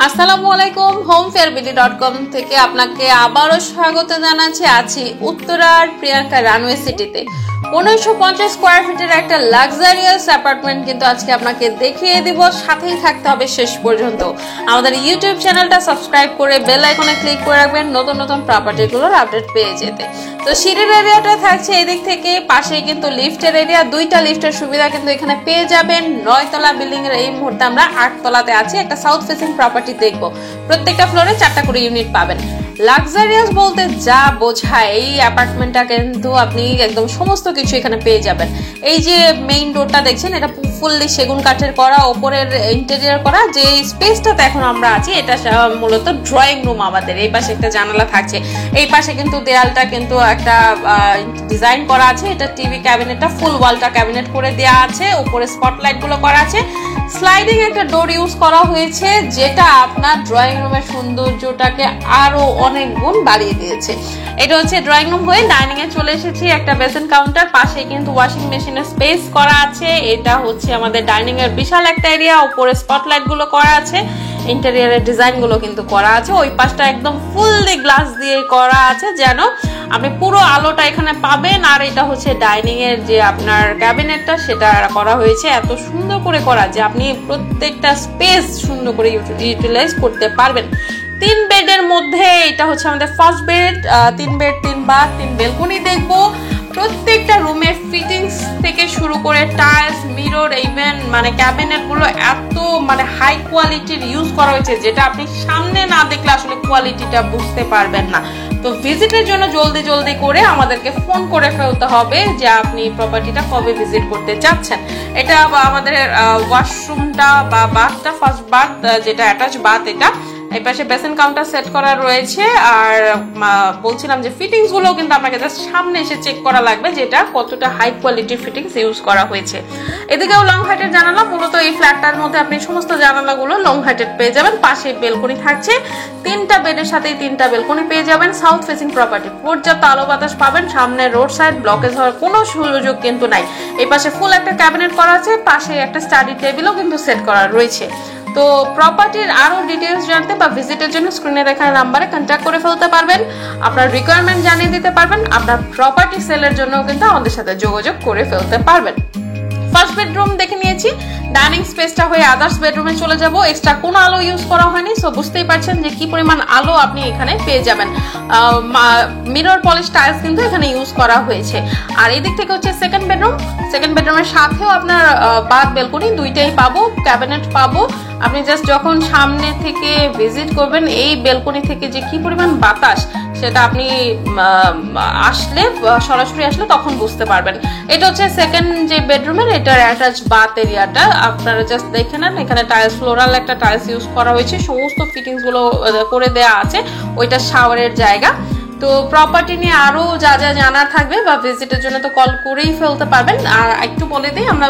আসসালামু আলাইকুম homefairbili.com থেকে আপনাকে আবারও স্বাগত জানাচ্ছি। আছি উত্তরার প্রিয়াঙ্কা রানওয়ে সিটিতে 1550 স্কয়ার ফিটের একটা লাক্সারিয়াস অ্যাপার্টমেন্ট কিন্তু আজকে আপনাকে দেখিয়ে দিব। সাথেই থাকতে হবে শেষ পর্যন্ত। আমাদের ইউটিউব চ্যানেলটা সাবস্ক্রাইব করে বেল আইকনে ক্লিক করে রাখবেন নতুন নতুন প্রপার্টিগুলোর আপডেট পেয়ে যেতে। তো সিঁড়ির এরিয়াটা থাকছে এদিক থেকে, পাশেই কিন্তু লিফটের এরিয়া, দুইটা লিফটের সুবিধা কিন্তু এখানে পেয়ে যাবেন। 9 তলা বিল্ডিং এর এই মুহূর্তে আমরা 8 তলাতে আছি। একটা সাউথ ফেসিং প্রপার্টি দেখব। প্রত্যেকটা ফ্লোরে 4টা করে ইউনিট পাবেন। লাক্সারিয়াস বলতে যা বোঝায় এই অ্যাপার্টমেন্টটা কিন্তু আপনি একদম সমস্ত কিছু এখানে পেয়ে যাবেন। এই যে মেইন ডোরটা দেখছেন, এটা ফুললি সেগুন কাঠের করা, ওপরের ইন্টেরিয়র করা। যে স্পেসটাতে এখন আমরা আছি এটা মূলত ড্রয়িং রুম। আমাদের এই পাশে একটা জানালা থাকছে, এই পাশে কিন্তু দেয়ালটা কিন্তু একটা ডিজাইন করা আছে। এটা টিভি ক্যাবিনেটটা ফুল ওয়ালটা ক্যাবিনেট করে দেওয়া আছে, উপরে স্পটলাইট গুলো করা আছে। স্লাইডিং একটা ডোর ইউজ করা হয়েছে, যেটা আপনার ড্রয়িং রুমের সৌন্দর্যটাকে আরো অনেক গুণ বাড়িয়ে দিয়েছে। এটা হচ্ছে ড্রয়িং রুম হয়ে ডাইনিং এ চলে এসেছি। একটা বেসিন কাউন্টার, পাশে কিন্তু ওয়াশিং মেশিনের স্পেস করা আছে। এটা হচ্ছে আমাদের ডাইনিং এর বিশাল একটা এরিয়া, উপরে স্পটলাইট গুলো করা আছে, ইন্টেরিয়রের ডিজাইন গুলো কিন্তু করা আছে। ওই পাশটা একদম ফুললি গ্লাস দিয়ে করা আছে, যেন আপনি পুরো আলোটা এখানে পাবেন। আর এটা হচ্ছে ডাইনিং এর যে আপনার ক্যাবিনেটটা, সেটা করা হয়েছে এত সুন্দর করে করা যে আপনি প্রত্যেকটা স্পেস সুন্দর করে ইউটিলাইজ করতে পারবেন। 3 বেডের মধ্যে এটা হচ্ছে আমাদের first bed. 3 bed 3 bath 3 balcony দেখবো। প্রত্যেকটা রুমের ফিটিংস থেকে শুরু করে টাইলস, মিরর, ইভেন মানে ক্যাবিনেট গুলো এত মানে হাই কোয়ালিটির ইউজ করা হয়েছে, যেটা আপনি সামনে না দেখলে আসলে কোয়ালিটিটা বুঝতে পারবেন না। তো ভিজিটের জন্য জলদি জলদি করে আমাদেরকে ফোন করে ফেলতে হবে যে আপনি প্রপার্টিটা কবে ভিজিট করতে চাচ্ছেন। এটা আমাদের ওয়াশরুমটা বা বাথটা, ফার্স্ট বাথ যেটা অ্যাটাচ বাথ, এটা এই পাশে বেসিন কাউন্টার সেট করা রয়েছে। আর বলছিলাম যে ফিটিংস গুলো কিন্তু আপনাকে জাস্ট সামনে এসে চেক করা লাগবে, যেটা কতটা হাই কোয়ালিটির ফিটিংস ইউজ করা হয়েছে। এদিকেও লং হাইটের জানালা, মূলত এই ফ্ল্যাটটার মধ্যে আপনি সমস্ত জানালাগুলো লং হাইটেড পেয়ে যাবেন। পাশে বেলকনি থাকছে, 3টা বেডের সাথে 3টা বেলকনি পেয়ে যাবেন। সাউথ ফেসিং প্রপার্টি, পর্যাপ্ত আলো বাতাস পাবেন। সামনে রোড সাইড, ব্লকেজ হওয়ার কোনো সুযোগ কিন্তু নাই। এই পাশে ফুল একটা ক্যাবিনেট করা আছে, পাশে একটা স্টাডি টেবিলও কিন্তু সেট করা রয়েছে। তো প্রপার্টির আরো ডিটেইলস জানতে বা ভিজিটের জন্য স্ক্রিনে দেখা নাম্বারে কন্ট্যাক্ট করে ফেলতে পারবেন। আপনার রিকোয়ারমেন্ট জানিয়ে দিতে পারবেন। আপনার প্রপার্টি সেলের জন্য কিন্তু আমাদের সাথে যোগাযোগ করে ফেলতে পারবেন। ফার্স্ট বেডরুম দেখে নিয়েছি, ডাইনিং স্পেসটা হয়ে আদার্স বেডরুমে চলে যাব। এক্সট্রা কোনো আলো ইউজ করা হয়নি, সো বুঝতেই পারছেন যে কি পরিমাণ আলো আপনি এখানে পেয়ে যাবেন। মিরর পলিশ টাইলস কিন্তু এখানে ইউজ করা হয়েছে। আর এই দিক থেকে হচ্ছে সেকেন্ড বেডরুম। সেকেন্ড বেডরুমের সাথেও আপনার বাথ, বেলকনি দুইটাই পাবো, ক্যাবিনেট পাবো। আপনি জাস্ট যখন সামনে থেকে ভিজিট করবেন, এই বেলকনি থেকে যে কি পরিমাণ বাতাস, সেটা আপনি আসলে সরাসরি আসলে তখন বুঝতে পারবেন। এটা হচ্ছে সেকেন্ড যে বেডরুমের, এটার অ্যাটাচ বাথ এরিয়াটা। আপনারা জাস্ট দেখে নেন, এখানে টাইলস, ফ্লোরাল একটা টাইলস ইউজ করা হয়েছে, সমস্ত ফিটিংস গুলো করে দেয়া আছে। ওইটা শাওয়ারের জায়গা। তো প্রপার্টি নিয়ে আরো যা যা জানার থাকবে বা ভিজিটের জন্য তো কল করেই ফেলতে পারবেন। আর একটু বলে দিই, আমরা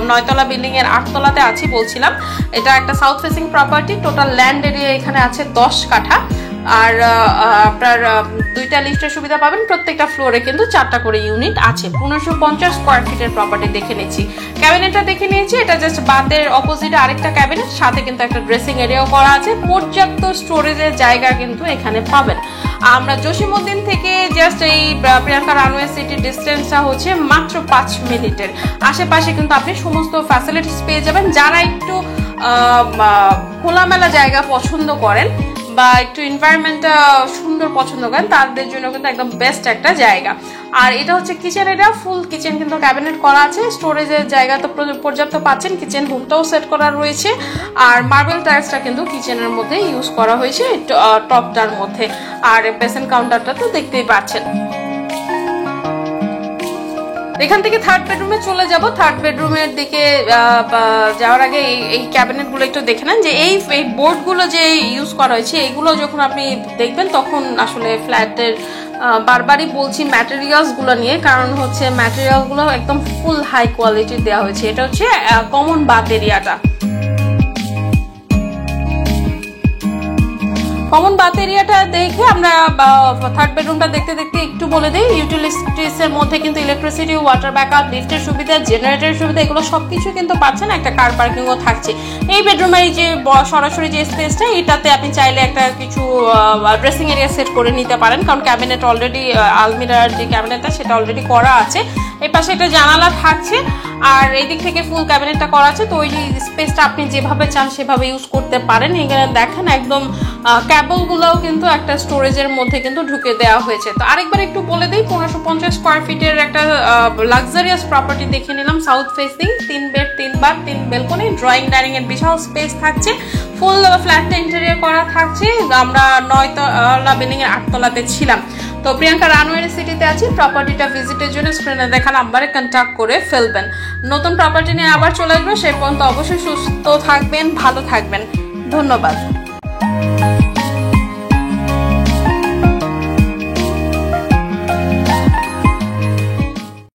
9 তলা বিল্ডিং এর 8 তলাতে আছি বলছিলাম। এটা একটা south facing property. Total land area এখানে আছে 10 কাঠা। আর আপনার 2টা লিফটের সুবিধা পাবেন। প্রত্যেকটা ফ্লোরে কিন্তু 4টা করে ইউনিট আছে। 1550 স্কয়ার ফিটের প্রপার্টি দেখে নিয়েছি। ক্যাবিনেটটা দেখে নিয়েছি, এটা জাস্ট বাথের অপোজিটে আরেকটা ক্যাবিনেট, সাথে কিন্তু একটা ড্রেসিং এরিয়াও করা আছে। পর্যাপ্ত স্টোরেজের জায়গা কিন্তু এখানে পাবেন। আমরা জসিমউদ্দিন থেকে জাস্ট এই প্রিয়াঙ্কা রানওয়ে সিটি ডিস্টেন্সটা হচ্ছে মাত্র 5 মিনিটের। আশেপাশে কিন্তু আপনি সমস্ত ফ্যাসিলিটিস পেয়ে যাবেন। যারা একটু খোলামেলা জায়গা পছন্দ করেন বা একটু এনভায়রনমেন্টটা সুন্দর পছন্দ করেন, তাদের জন্য কিন্তু একদম বেস্ট একটা জায়গা। আর এটা হচ্ছে কিচেন এরিয়া, ফুল কিচেন কিন্তু ক্যাবিনেট করা আছে। স্টোরেজের জায়গা তো পর্যাপ্ত পাচ্ছেন। কিচেন হুকটাও সেট করা রয়েছে। আর মার্বেল টাইলসটা কিন্তু কিচেনের মধ্যে ইউজ করা হয়েছে, টপটার মধ্যে। আর বেসিন কাউন্টারটা তো দেখতেই পাচ্ছেন। এখান থেকে থার্ড বেডরুমে চলে যাব। থার্ড বেডরুমের দিকে যাওয়ার আগে এই ক্যাবিনেট গুলো একটু দেখে নেন, যে এই বোর্ড গুলো যে ইউজ করা হয়েছে, এগুলো যখন আপনি দেখবেন তখন আসলে ফ্ল্যাটের বারবারই বলছি ম্যাটেরিয়ালস গুলো নিয়ে, কারণ হচ্ছে ম্যাটেরিয়াল গুলো একদম ফুল হাই কোয়ালিটির দেওয়া হয়েছে। এটা হচ্ছে কমন বাথ এরিয়াটা। কমন বাথ এরিয়াটা দেখে আমরা থার্ড বেডরুমটা দেখতে দেখতে একটু বলে দিই। ইউটিলিটিস এর মধ্যে কিন্তু ইলেকট্রিসিটি, ওয়াটার ব্যাকআপ, লিফটের সুবিধা, জেনারেটরের সুবিধা এগুলো সবকিছু কিন্তু পাচ্ছেন। একটা কার পার্কিংও থাকছে। এই বেডরুমের এই যে সরাসরি যে স্পেসটা, এটাতে আপনি চাইলে একটা কিছু ড্রেসিং এরিয়া সেট করে নিতে পারেন, কারণ ক্যাবিনেট অলরেডি, আলমিরার যে ক্যাবিনেটটা সেটা অলরেডি করা আছে। এই পাশে একটা জানালা থাকছে, আর এই দিক থেকে ফুল ক্যাবিনেটটা করা আছে। তো ওই স্পেসটা আপনি যেভাবে চান সেভাবে ইউজ করতে পারেন। এখানে দেখেন একদম ক্যাবলগুলোও কিন্তু একটা স্টোরেজের মধ্যে কিন্তু ঢুকে দেওয়া হয়েছে। তো আরেকবার একটু বলে দিই, 1550 স্কোয়ার ফিটের একটা লাক্সারিয়াস প্রপার্টি দেখে নিলাম। South facing, 3 bed 3 bath 3 balcony, drawing dining এর বিশাল স্পেস থাকছে। ফুল ফ্ল্যাটটা ইন্টেরিয়র করা থাকছে। আমরা 9 তলা বিল্ডিং এর 8 তলাতে ছিলাম। তো প্রিয়াঙ্কা রানওয়ে সিটিতে আছি। প্রপার্টিটা ভিজিটের জন্য স্ক্রিনে দেখা নাম্বারে কন্ট্যাক্ট করে ফেলবেন। নতুন প্রপার্টি নিয়ে আবার চলে আসবো। সেই পর্যন্ত অবশ্যই সুস্থ থাকবেন, ভালো থাকবেন। ধন্যবাদ।